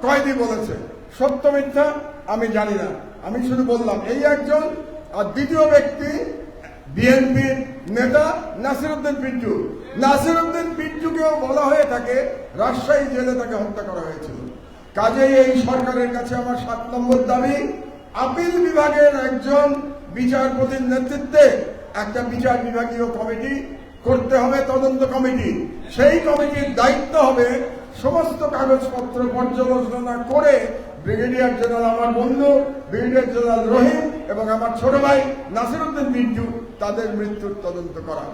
কয়েদি বলেছে। সত্য মিথ্যা আমি জানি না, আমি শুধু বললাম এই একজন। আর দ্বিতীয় ব্যক্তি বিএনপির নেতা নাসিরউদ্দিন পিন্টু। নাসিরউদ্দিন পিন্টুকেও বলা হয়ে থাকে রাজশাহী জেলে তাকে হত্যা করা হয়েছিল। কাজেই এই সরকারের কাছে আমার 7 নম্বর দাবি, আপিল বিভাগের একজন বিচারপতির নেতৃত্বে একটা বিচার বিভাগীয় কমিটি করতে হবে, তদন্ত কমিটি। সেই কমিটির দায়িত্ব হবে সমস্ত কাগজপত্র পর্যালোচনা করে ব্রিগেডিয়ার জেনারেল আমার বন্ধু ব্রিগেডিয়ার জেনারেল রহিম এবং আমার ছোট ভাই নাসিরউদ্দিন পিন্টু তাদের মৃত্যুর তদন্ত করা।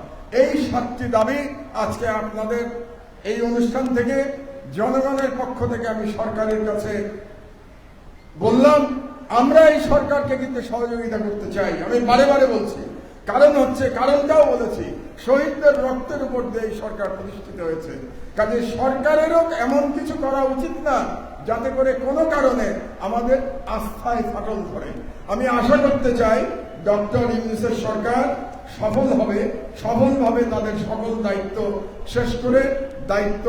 এই 7টি দাবি আজকে আপনাদের এই অনুষ্ঠান থেকে জনগণের পক্ষ থেকে আমি সরকারের কাছে বললাম, আমরা এই সরকারকে কিন্তু সহযোগিতা করতে চাই। আমি বারে বারে বলছি, কারণটাও বলেছি, শহীদদের রক্তের উপর দিয়ে এই সরকার প্রতিষ্ঠিত হয়েছে। কাজে সরকারেরও এমন কিছু করা উচিত না যাতে করে কোনো কারণে আমাদের আস্থায় ফাটল ধরে। আমি আশা করতে চাই ডক্টর ইউনূসের সরকার সফলভাবে তাদের সকল দায়িত্ব শেষ করে দায়িত্ব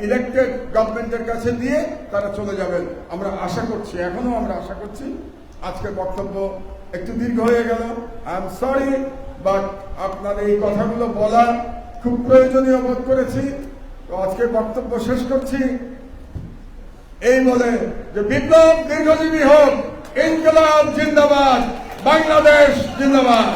ইলেক্টেড গভর্নমেন্টের কাছে দিয়ে তারা চলে যাবেন। আমরা আশা করছি, এখনো আমরা আশা করছি। আজকের বক্তব্য একটু দীর্ঘ হয়ে গেল, আই এম সরি, বাট আপনার এই কথাগুলো বলা খুব প্রয়োজনীয় বোধ করেছি। তো আজকে বক্তব্য শেষ করছি এই বলে যে বিপ্লব দীর্ঘজীবী হোক, ইনকলাব জিন্দাবাদ, বাংলাদেশ জিন্দাবাদ।